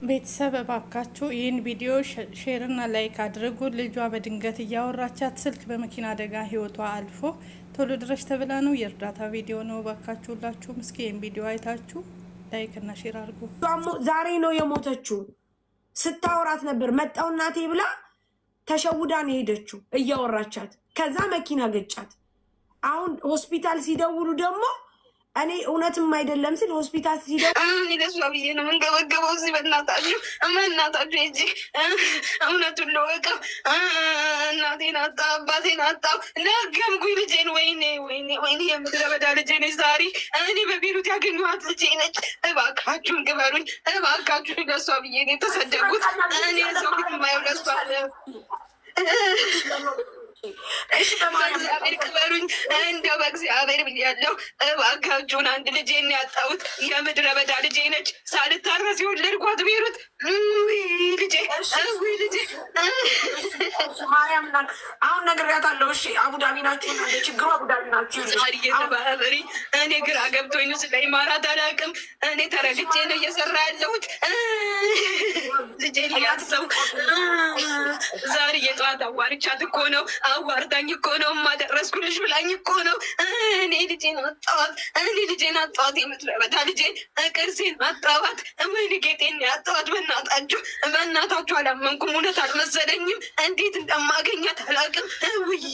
ቤተሰብ እባካችሁ ይህን ቪዲዮ ሼርና ላይክ አድርጉ። ልጇ በድንገት እያወራቻት ስልክ በመኪና አደጋ ህይወቷ አልፎ ቶሎ ድረሽ ተብላ ነው። የእርዳታ ቪዲዮ ነው። እባካችሁ ሁላችሁም እስኪ ይህን ቪዲዮ አይታችሁ ላይክ እና ሼር አድርጉ። ዛሬ ነው የሞተችው። ስታወራት ነበር መጣው እናቴ ብላ ተሸውዳ ነው የሄደችው እያወራቻት። ከዛ መኪና ገጫት። አሁን ሆስፒታል ሲደውሉ ደግሞ እኔ እውነትም አይደለም ስል ሆስፒታል ሲደውሉ ለሷ ብዬ ነው መንገበገበው። እዚህ በእናታችሁ እጅ እውነቱን ለወቀው እናቴን አጣ አባቴን አጣው ነገምኩኝ ልጄን። ወይኔ ወይኔ ወይኔ የምድረ በዳ ልጄ ነች። ዛሬ እኔ በቤሩት ያገኘኋት ልጄ ነች። እባካችሁን ግበሩኝ፣ እባካችሁን። ለሷ ብዬ ነው የተሰደጉት። እኔ ሰው ፊት የማየው ለሷ በእግዚአብሔር ክበሩኝ፣ እንደው በእግዚአብሔር ብያለሁ። እባካችሁን አንድ ልጄን ያጣሁት የምድረ በዳ ልጄ ነች። ሳልታረስ የወለድኳት ቤሩት ልጄ ልጄ ማርያም ናት። አሁን ነግሬያታለሁ። እሺ አቡዳቢ ናችሁ፣ ችግሩ አቡዳቢ ናችሁ። እየተባበሪ እኔ ግራ ገብቶኝ ስለ ኢማራት አላውቅም። እኔ ተረግጬ ነው እየሰራ ያለሁት። ልጄ ሊያሰው ዛሬ የጠዋት አዋርቻት እኮ ነው አዋርዳኝ እኮ ነው ማደረስኩልሽ ብላኝ እኮ ነው። እኔ ልጄን አጣኋት፣ እኔ ልጄን አጣኋት። የምትረበዳ ልጄን ቅርሴን አጣኋት። ወይኔ ጌጤን ያጣኋት። በእናታችሁ አላመንኩም። እውነት አልመሰለኝም። እንዴት እንደማገኛት አላውቅም። ውይ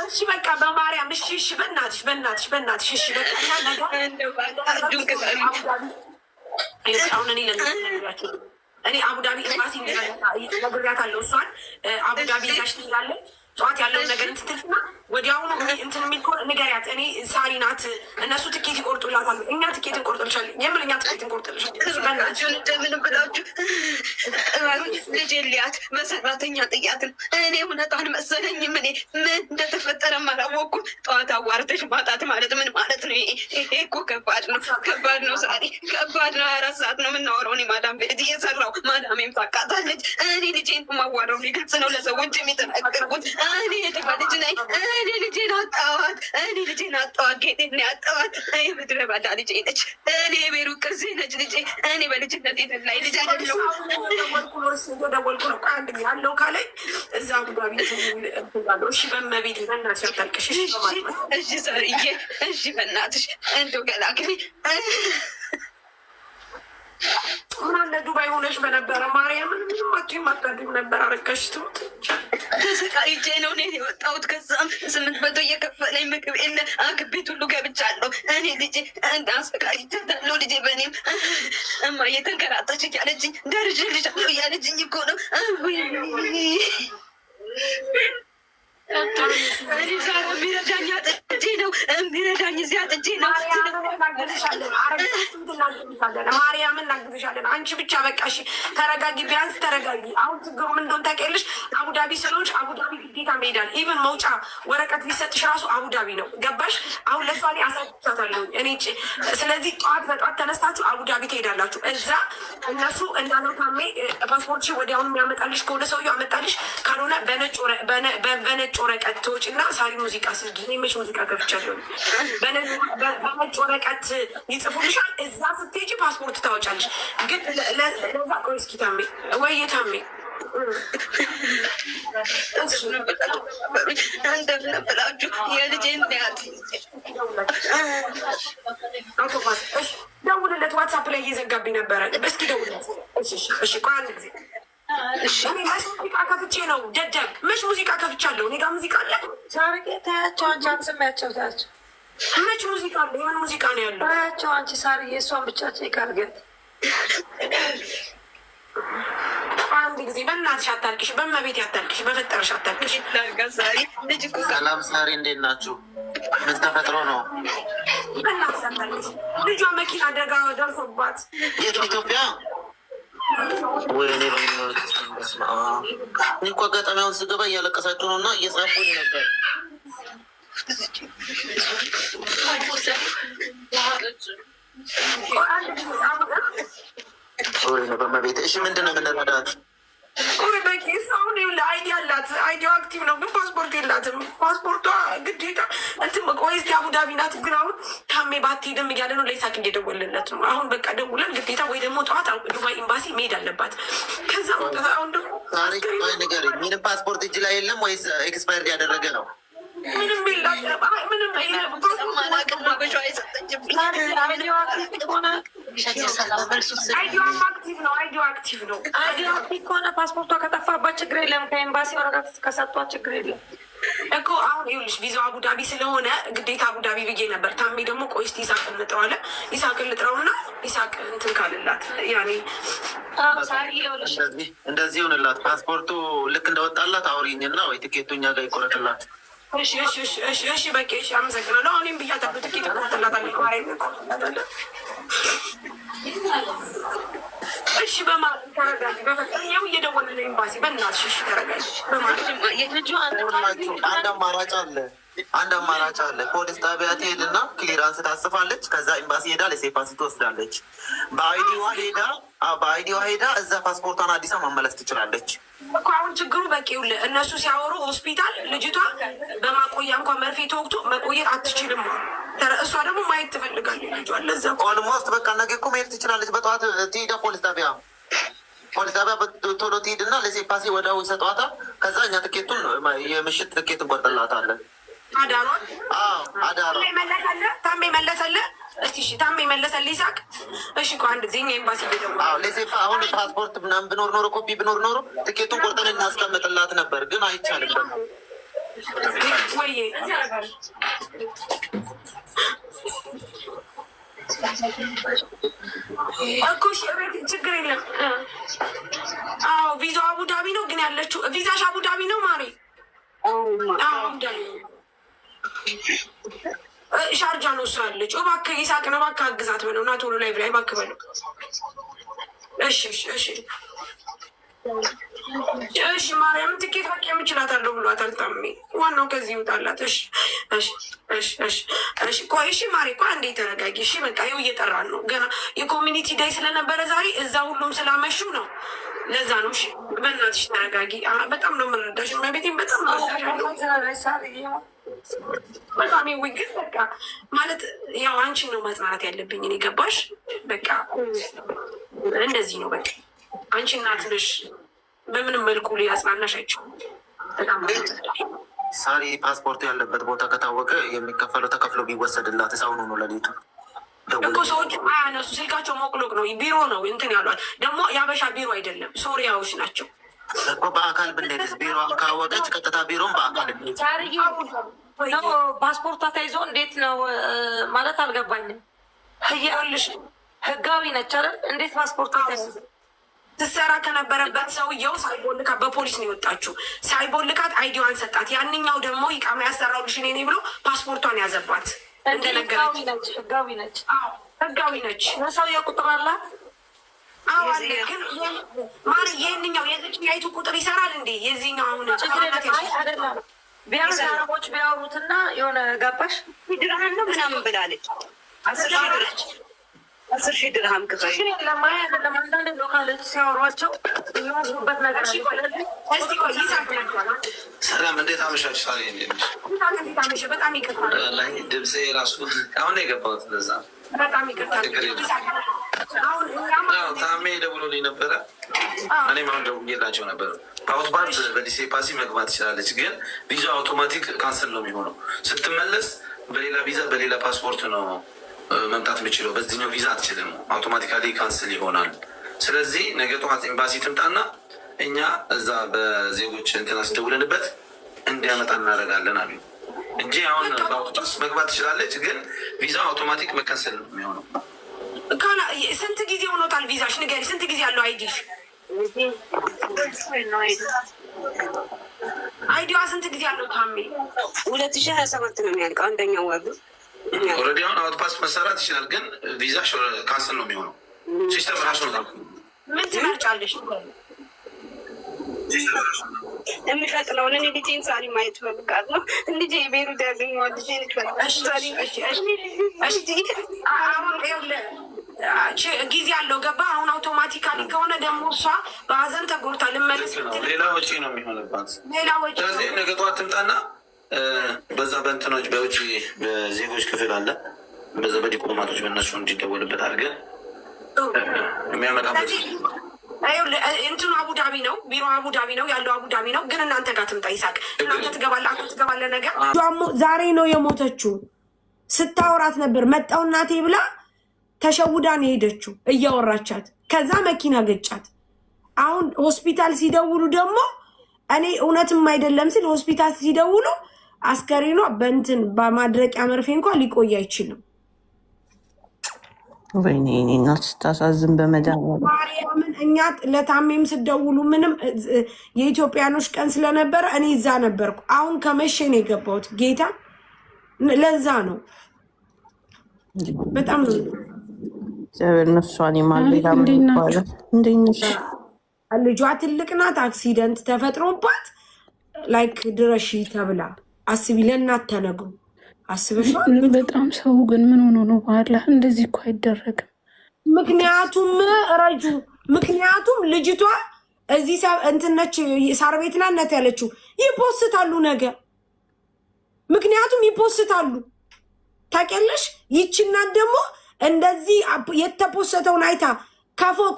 እሺ በቃ በማርያም እሺ እሺ፣ በእናትሽ እሺ በቃ አሁን እኔ አቡዳቢ ኤምባሲ ነግሬያታለሁ። እሷን አቡዳቢ ዛሽ ትላለች። ጠዋት ያለውን ነገር እንትትልና ወዲያውኑ እንትን የሚል ከሆነ ንገሪያት። እኔ ሳሪ ናት። እነሱ ትኬት ይቆርጡላታል። እኛ ትኬት እንቆርጥልሻለን። የምር እኛ ትኬት እንቆርጥልሻለን። እንደምን ብላችሁ ልጄ ሊያት በሰራተኛ ጥያትን እኔ እውነቷን መሰለኝም። እኔ ምን እንደተፈጠረም አላወኩም። ጠዋት አዋርተሽ ማጣት ማለት ምን ማለት ነው? ይሄ እኮ ከባድ ነው፣ ከባድ ነው። ሳሪ ከባድ ነው። 24 ሰዓት ነው የምናወራው። እኔ ማዳም ቤት እየሰራው ማዳሜም ታቃታለች። እኔ ልጄን ማዋረው ግልጽ ነው ለሰዎች የሚጠነቅቁት። እኔ የድሃ ልጅ ነኝ። እኔ ልጄን አጣኋት። ጌጤን ያጣኋት። የምድረ በዳ ልጄ ነች። እኔ የቤሩ ቅርሴ ነች ልጄ። እኔ በልጅነት የተላይ ልጅ አይደለሁም። ደወልኩ ነው አንድ ጊዜ አለው ካለኝ እዛ ጉዳቢ እሺ፣ በመቤት በእናትሽ አታልቅሽ። እሺ ሰርዬ፣ እሺ በእናትሽ እንደው ገላግሊ። ምን አለ ዱባይ ሆነሽ በነበረ ማርያምን ምንም አታድም ነበር። አረጋሽ ትሙት ተሰቃይቼ ነው እኔ የወጣሁት። ከዛም 800 እየከፈለኝ ምግብ የለ አግቤት ሁሉ ገብቻለሁ። እኔ ልጄ እንዳሰቃይቻታለሁ። ልጄ በእኔም እማ እየተንከራተች እያለችኝ ደርሼልሻለሁ እያለችኝ እኮ ነው። እኔ ዛሬ የሚረዳኝ አጥቼ ነው የሚረዳኝ እዚያ አጥቼ ነው። ማርያምን እናግዝሻለን። አንቺ ብቻ በቃ እሺ ተረጋጊ፣ ቢያንስ ተረጋጊ። አሁን ችግሩ ምን እንደሆነ ታውቂያለሽ? አቡዳቢ ስለሆንሽ አቡዳቢ ግዴታ መሄዳል። ኢቨን መውጫ ወረቀት ቢሰጥሽ ራሱ አቡዳቢ ነው። ገባሽ? አሁን ለሷ ላይ አሳቻታለሁ እኔ። ስለዚህ ጠዋት በጠዋት ተነስታችሁ አቡዳቢ ትሄዳላችሁ። እዛ እነሱ እንዳለው ታሜ ፓስፖርትሽ ወዲያውኑ የሚያመጣልሽ ከሆነ ሰውዬው አመጣልሽ፣ ካልሆነ በነጭ ወረቀት ትወጪና ሳሪ ሙዚቃ ስልጊ። እኔ መች ሙዚቃ ከፍቻለሁ። በነጭ ወረቀት ይጽፉልሻል። እዛ ስትሄጂ ፓስፖርት ታወጫለሽ። ግን ለዛ ቆይ እስኪ ታሜ ወይ ታሜ እንደምንብላችሁ የልጄን ያት ደውልለት። ዋትሳፕ ላይ እየዘጋብኝ ነበረ። እስኪ ደውልለት። እሺ ቆይ አንድ ጊዜ መች ሙዚቃ ከፍቼ ነው ደደብ? መች ሙዚቃ ከፍቻለሁ? እኔ ጋር ሙዚቃ አለ። ታያቸው አንቺ አትሰሚያቸው። ታያቸው መች ሙዚቃ አለ? የሆነ ሙዚቃ ነው ያለው። ታያቸው አንቺ ሳሪ የእሷን ብቻ ቼክ አድርገን አንድ ጊዜ በእናትሽ አታልቅሽ፣ በመቤት አታልቅሽ፣ በፈጠረሽ አታልቅሽ። ሰላም ሳሪ፣ እንዴት ናችሁ? ምን ተፈጥሮ ነው? በእናትሽ አታልቅሽ። ልጇ መኪና አደጋ ደርሶባት የት ኢትዮጵያ? ወይኔ እኮ አጋጣሚውን ስገባ እያለቀሳችሁ ነው እና እየጻፉኝ ነበር። በመቤት እሺ፣ ምንድን ነው የምንረዳት? በቂ አሁን አይዲ አላት። አይዲዋ አክቲቭ ነው ግን ፓስፖርት የላትም። ፓስፖርቷ ግዴታ እንትን ቆይስ አቡዳቢ ናት። ግን አሁን ታሜ ባትሄድም እያለ ነው። ለይሳቅ እየደወልለት ነው። አሁን በቃ ደውለን ግዴታ ወይ ደግሞ ጠዋት ዱባይ ኤምባሲ ኤምባሲ መሄድ አለባት። ከዛ አሁን ታሪክ ነገር ምንም ፓስፖርት እጅ ላይ የለም ወይስ ኤክስፓየርድ ያደረገ ነው? ምንም ምንም አክቲቭ ነው። ከሆነ ፓስፖርቷ ከጠፋባት ችግር የለም። ከኤምባሲ ወረቀት ከሰጧት ችግር የለም እኮ። አሁን ይኸውልሽ ቪዛው አቡዳቢ ስለሆነ ግዴታ አቡዳቢ ብዬ ነበር። ታሜ ደግሞ ቆይ እስኪ ይሳቅ ልጥረው አለ። ይሳቅ ልጥረውና ይሳቅ እንትን ካልላት ያኔ እንደዚህ ይሆንላት። ፓስፖርቱ ልክ እንደወጣላት አውሪኝና ወይ ትኬቱ እኛ ጋር ይቆረጥላት። እሺ በቃ እሺ፣ አመሰግናለሁ። አሁንም ብያታለሁ ትኬት ይቆረጥላታል። እሺ በማለት ተረጋጊ። በፈጠኛው እየደወልን ኤምባሲ በእናትሽ እሺ ተረጋጊ በማለት አንድ አማራጭ አለ። ፖሊስ ጣቢያ ትሄድና ክሊራንስ ታጽፋለች። ከዛ ኤምባሲ ሄዳ ለሴፓሲ ትወስዳለች። በአይዲዋ ሄዳ እዛ ፓስፖርቷን አዲሳ ማመለስ ትችላለች እኮ። አሁን ችግሩ በቂው እነሱ ሲያወሩ ሆስፒታል ልጅቷ በማቆያ እንኳን መርፌ ተወግቶ መቆየት አትችልም። እሷ ደግሞ ማየት ትፈልጋለች ልጇን። ለዛ ኦልሞስት በቃ ነገ እኮ መሄድ ትችላለች። በጠዋት ትሄዳ ፖሊስ ጣቢያ ቶሎ ትሄድና ለሴፓሲ ወዲያው ይሰጧታል። ከዛ እኛ ትኬቱን የምሽት ትኬት እንቆርጥላታለን። አዳሯን ታሜ መለሰልህ። እስቲ እሺ ታሜ መለሰልህ ይሳቅ። እሺ እኮ አንድ ጊዜ እኛ ኤምባሲ ለሴፓ አሁን ፓስፖርት ምናምን ብኖር ኖሮ ኮፒ ብኖር ኖሮ ትኬቱን ቆርጠን እናስቀምጥላት ነበር፣ ግን አይቻልም ደግሞ ወይ እኮ ችግር የለም። አዎ ቪዛው አቡዳቢ ነው ግን ያለችው ቪዛሽ አቡዳቢ ነው ማሬ። አቡዳቢ ሻርጃ ነው እሷ ያለችው። እባክህ ይሳቅን እባክህ አግዛት በለው እና ቶሎ ላይ ብላይ እባክህ በለው። እሺ እሺ ማርያም ትኬት በቃ የምችላታለሁ ብሏታል ታሜ። ዋናው ከዚህ ይውጣላት። እሺ ቆይ እሺ ማሬ ቆይ አንዴ ተረጋጊ። እሺ በቃ ይኸው እየጠራን ነው ገና የኮሚኒቲ ዳይ ስለነበረ ዛሬ እዛ ሁሉም ስላመሹ ነው። ለዛ ነው። እሺ በእናትሽ ተረጋጊ። በጣም ነው የምንረዳሽ ቤቴም በጣም ነው በጣም ግን በቃ ማለት ያው አንቺን ነው ማጽናናት ያለብኝ እኔ ገባሽ። በቃ እንደዚህ ነው በቃ አንቺ እናት ነሽ። በምንም መልኩ ሊያጽናናሽ አይችልም። በጣም ሳሪ ፓስፖርቱ ያለበት ቦታ ከታወቀ የሚከፈለው ተከፍሎ ቢወሰድላት እስካሁኑ ነው ለሊቱ እኮ ሰዎች አያነሱ። ስልካቸው ሞቅሎቅ ነው። ቢሮ ነው እንትን ያሏል። ደግሞ የአበሻ ቢሮ አይደለም ሶሪያዎች ናቸው እኮ። በአካል ብንሄድስ ቢሮን ካወቀች ቀጥታ ቢሮን በአካል ፓስፖርቷ ተይዞ እንዴት ነው ማለት አልገባኝም። ይኸውልሽ ህጋዊ ነች አይደል? እንዴት ፓስፖርቷ ተይዞ ትሰራ ከነበረበት ሰውየው ሳይቦልካት በፖሊስ ነው የወጣችው። ሳይቦልካት አይዲዋን ሰጣት። ያንኛው ደግሞ ይቃማ ያሰራው ልሽ ኔ ብሎ ፓስፖርቷን ያዘባት። እንደነገረች ህጋዊ ነች። ሰውየው ቁጥር አላት። አዎ አለ። ግን ማር ይህንኛው የዝችኛይቱ ቁጥር ይሰራል እንዴ? የዚህኛው አሁን አይደለም። ቢያንስ አረቦች ቢያወሩትና የሆነ ገባሽ ድርሃም ነው ምናምን ብላለች። 10,000 ድርሃም ክፈል ለማያ አይደለም። አንዳንድ ሎካሎች ሲያወሯቸው የሚወስዱበት ነገር ሰላም፣ እንዴት አመሻችሁ? ሳሪ እንዴት በጣም ይቅርታል። ድምፄ ራሱ አሁን ነው የገባሁት። ለዛ በጣም ይቅርታል። ታሜ ደውሎልኝ ነበረ። እኔም አሁን ደውዬላቸው ነበር። በአውቶባት በዲሴ ፓሲ መግባት ትችላለች፣ ግን ቪዛ አውቶማቲክ ካንስል ነው የሚሆነው። ስትመለስ በሌላ ቪዛ በሌላ ፓስፖርት ነው መምጣት የምችለው። በዚህኛው ቪዛ አትችልም፣ አውቶማቲካሊ ካንስል ይሆናል። ስለዚህ ነገ ጠዋት ኤምባሲ ትምጣና እኛ እዛ በዜጎች እንትና ስደውለንበት እንዲያመጣ እናደርጋለን አሉ እንጂ አሁን በአውቶቡስ መግባት ትችላለች፣ ግን ቪዛ አውቶማቲክ መከንሰል ነው የሚሆነው። ስንት ጊዜ ሆኖታል ቪዛሽ? ንገሪ፣ ስንት ጊዜ ያለው አይዲሽ? አይዲዋ ስንት ጊዜ ያለው ታሜ? 2027 ነው የሚያልቀው አንደኛው ወሩ። ኦልሬዲ አሁን አውቶፓስ መሰራት ይችላል፣ ግን ቪዛሽ ካንስል ነው የሚሆነው። ሲስተም ራሱ ነው። ምን ትመርጫለሽ? የሚቀጥለውን እኔ ልጄን ሳሪ ማየት እፈልጋለሁ። ልጄ ቤሩት ያገኘዋል። ጊዜ ያለው ገባ። አሁን አውቶማቲካሊ ከሆነ ደግሞ እሷ በሀዘን ተጎድታ ልመለስ፣ ሌላ ወጪ ነው የሚሆንባት። ሌላ ወጪ። ስለዚህ ነገ ጠዋት ትምጣና በዛ በእንትኖች በውጭ በዜጎች ክፍል አለ፣ በዛ በዲፕሎማቶች በእነሱ እንዲደወልበት አድርገን የሚያመጣበት እንትኑ አቡዳቢ ነው፣ ቢሮ አቡዳቢ ነው ያለው፣ አቡዳቢ ነው። ግን እናንተ ጋር ትምጣ ይሳቅ፣ እናንተ ትገባለህ፣ አንተ ትገባለህ። ነገር ዛሬ ነው የሞተችው። ስታወራት ነበር መጣው እናቴ ብላ ተሸውዳ ነው የሄደችው እያወራቻት። ከዛ መኪና ገጫት። አሁን ሆስፒታል ሲደውሉ ደግሞ እኔ እውነትም አይደለም ስል ሆስፒታል ሲደውሉ አስከሬኗ በእንትን በማድረቂያ መርፌ እንኳን ሊቆይ አይችልም። ወይኔ እናት ስታሳዝን በመድኃኒዓለም ማርያምን። እኛ ለታሜም ስደውሉ ምንም የኢትዮጵያኖች ቀን ስለነበረ እኔ እዛ ነበርኩ። አሁን ከመሸ ነው የገባሁት። ጌታ ለዛ ነው በጣም ነው እግዚአብሔር ነፍሷን ይማርልኝ። ልጇ ትልቅ ናት። አክሲደንት ተፈጥሮባት ላይክ ድረሺ ተብላ አስቢ። ለእናት ተነግሩ አስበሽዋል። በጣም ሰው ግን ምን ሆኖ ነው ባላ እንደዚህ እኮ አይደረግም። ምክንያቱም ረጁ ምክንያቱም ልጅቷ እዚህ እንትነች ሳር ቤት ናት ያለችው። ይፖስታሉ ነገር ምክንያቱም ይፖስታሉ። ታውቂያለሽ። ይችናት ደግሞ እንደዚህ የተፖሰተውን አይታ ከፎቅ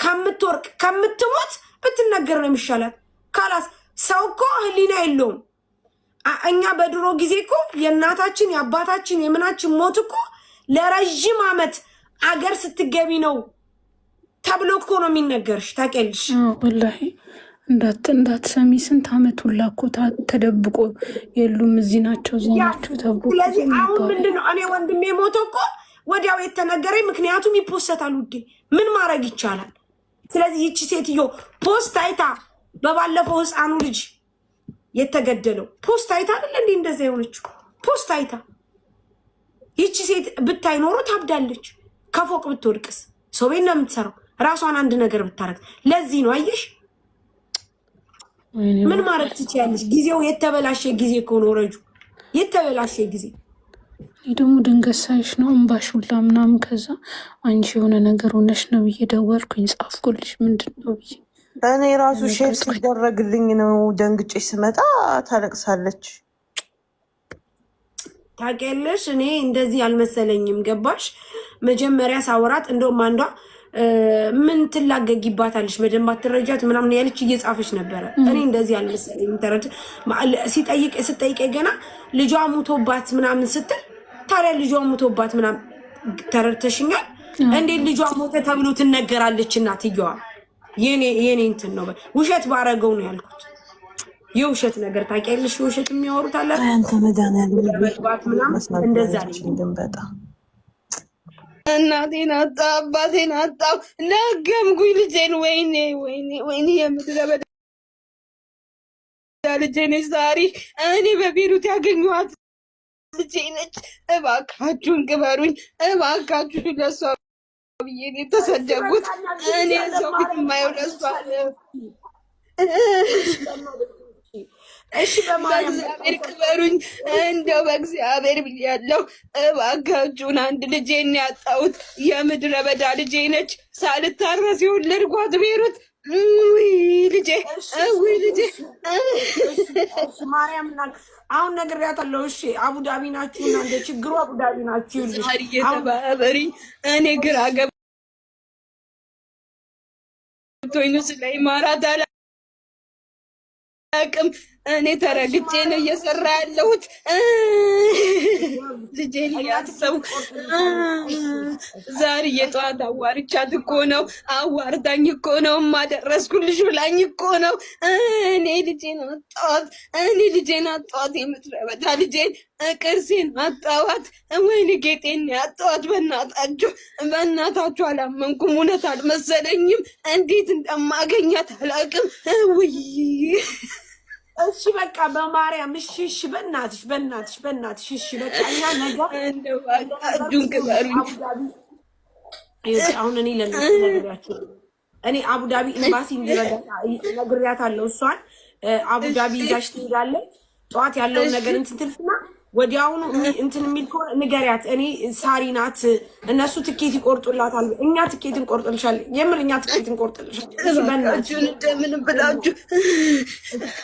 ከምትወርቅ ከምትሞት ብትነገር ነው የሚሻላት። ካላስ ሰው እኮ ህሊና የለውም። እኛ በድሮ ጊዜ እኮ የእናታችን የአባታችን የምናችን ሞት እኮ ለረዥም ዓመት አገር ስትገቢ ነው ተብሎ እኮ ነው የሚነገርሽ። ታውቂያለሽ። ወላሂ እንዳትሰሚ ስንት ዓመት ሁላ እኮ ተደብቆ የሉም እዚህ ናቸው እዚህ ናቸው ተብሎ። ስለዚህ አሁን ምንድነው እኔ ወንድሜ ሞቶ እኮ ወዲያው የተነገረኝ። ምክንያቱም ይፖሰታል ውዴ፣ ምን ማድረግ ይቻላል? ስለዚህ ይቺ ሴትዮ ፖስት አይታ በባለፈው ህፃኑ ልጅ የተገደለው ፖስት አይታ አይደል እንዴ እንደዛ የሆነችው? ፖስት አይታ ይቺ ሴት ብታይ ኖሮ ታብዳለች። ከፎቅ ብትወድቅስ? ሰው ቤት ነው የምትሰራው። ራሷን አንድ ነገር ብታረግ። ለዚህ ነው አየሽ፣ ምን ማድረግ ትችያለሽ? ጊዜው የተበላሸ ጊዜ እኮ ነው ረጁ፣ የተበላሸ ጊዜ። እኔ ደግሞ ድንገት ሳይሽ ነው እምባሽ ሁላ ምናምን። ከዛ አንቺ የሆነ ነገር ሆነሽ ነው ብዬ ደወልኩኝ፣ ጻፍኩልሽ። ምንድን ነው ብዬ እኔ ራሱ ሼር ሲደረግልኝ ነው ደንግጬ ስመጣ ታለቅሳለች። ታውቂያለሽ እኔ እንደዚህ አልመሰለኝም። ገባሽ? መጀመሪያ ሳወራት እንደውም አንዷ ምን ትላገጊባታለሽ በደንብ አትረጃት ምናምን ያለች እየጻፈች ነበረ። እኔ እንደዚህ አልመሰለኝም። ተረድ ስጠይቅ ገና ልጇ ሙቶባት ምናምን ስትል ታዲያ ልጇ ሙቶባት ምናምን ተረድተሽኛል? እንዴት ልጇ ሞተ ተብሎ ትነገራለች? እናትየዋ የኔ እንትን ነው ውሸት ባረገው ነው ያልኩት። የውሸት ነገር ታውቂያለሽ፣ የውሸት የሚያወሩት አለ አንተ መድኃኒዓለም ምናምን እንደዛ ነው። በጣም እናቴን አጣ አባቴን አጣው ነገምኩኝ ልጄን። ወይኔ ወይኔ ወይኔ የምድረ በዳ ልጄ ነች ዛሬ እኔ በቤሩት ያገኘኋት ልጄ ነች። እባካችሁን ቅበሩኝ እባካችሁን። ለሷ ብዬ የተሰደጉት እኔ ሰው ፊት የማየው ለሷ። እሺ በእግዚአብሔር ቅበሩኝ፣ እንደው በእግዚአብሔር ብያለሁ። እባካችሁን አንድ ልጄን ያጣሁት የምድረ በዳ ልጄ ነች። ሳልታረስ የወለድኳት ቤሩት። ልጄ ልጄ ማርያም አሁን ነግሬያታለሁ። እሺ አቡዳቢ ናችሁ እናንተ፣ ችግሩ አቡዳቢ ናችሁ። እየተባበሪኝ እኔ ግራ ገብቶኝ ነው ስለ ኢማራት አላውቅም። እኔ ተረግጬ ነው እየሰራ ያለሁት። ልጄን ያሰው ዛሬ የጠዋት አዋርቻት እኮ ነው፣ አዋርዳኝ እኮ ነው፣ ማደረስኩልሽ ብላኝ እኮ ነው። እኔ ልጄን አጣኋት፣ እኔ ልጄን አጣኋት። የምድረ በዳ ልጄን ቅርሴን አጣኋት። ወይኔ ጌጤን ያጣኋት። በእናታችሁ አላመንኩም፣ እውነት አልመሰለኝም። እንዴት እንደማገኛት አላውቅም። ውይ እሺ በቃ በማርያም እሺ በእናትሽ እሺ በቃ እኛ ነገር እጁን ቅበሩኝ። አሁን እኔ ለእናትሽ ነግሬያቸው እኔ አቡዳቢ ኤምባሲ እንዲረዳ ነግሬያታለሁ። እሷን አቡዳቢ ይዛሽ ትሄዳለች። ጠዋት ያለውን ነገር እንትን ትልና ወዲያውኑ እንትን የሚል ከሆነ ንገሪያት። እኔ ሳሪ ናት፣ እነሱ ትኬት ይቆርጡላታል፣ እኛ ትኬት እንቆርጥልሻለን። የምር እኛ ትኬት እንቆርጥልሻለን። እባካችሁን እንደምን ብላችሁ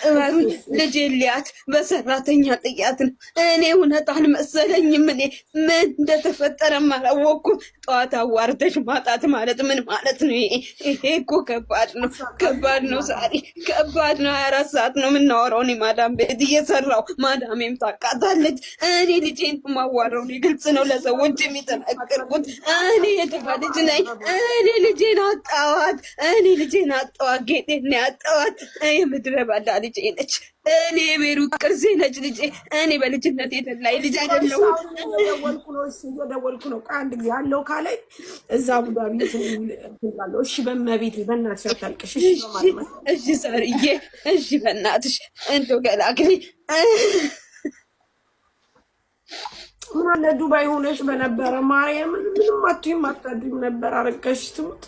እባሩኝ። ልጄ ሊያት በሰራተኛ ጥያት ነው። እኔ እውነት አልመሰለኝም። እኔ ምን እንደተፈጠረም አላወኩም። ጠዋት አዋርተሽ ማጣት ማለት ምን ማለት ነው? ይሄ እኮ ከባድ ነው፣ ከባድ ነው። ሳሪ ከባድ ነው። 24 ሰዓት ነው የምናወራው። እኔ ማዳም ቤት እየሰራው ማዳሜም ታውቃታለች። እኔ ልጄን ማዋረው ግልጽ ነው፣ ለሰዎች የሚተናገርኩት። እኔ የደሃ ልጅ ነኝ። እኔ ልጄን አጣዋት፣ እኔ ልጄን አጣዋት፣ ጌጤን ያጣዋት። የምድረ ባዳ ልጄ ነች። እኔ የቤሩት ቅርሴ ነች ልጄ። እኔ በልጅነት የተላይ ልጅ አይደለሁም። እየደወልኩ ነው። ከአንድ ጊዜ አለው ካላይ እዛ አቡዳቢ ትላለሁ። እሺ በመቤቴ በእናትሽ አታልቅሽ። እሺ ሳርዬ፣ እሺ በእናትሽ እንደው ገላግሊ። ምን አለ ዱባይ ሆነሽ በነበረ ማርያምን ምንም አትይም አታድሪም ነበር። አረጋሽ ትሙት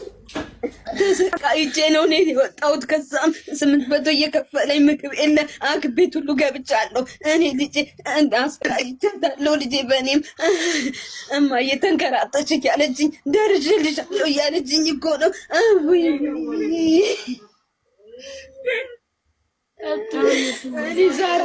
ተሰቃይቼ ነው እኔ የወጣሁት። ከዛም 800 እየከፈለኝ ምግብ የለ አግብ ቤት ሁሉ ገብቻለሁ። እኔ ልጄ እንዳስቃይቻታለሁ። ልጄ በእኔም እማዬ ተንከራተች እያለችኝ ደርሼልሻለሁ እያለችኝ እኮ ነው። እኔ ዛራ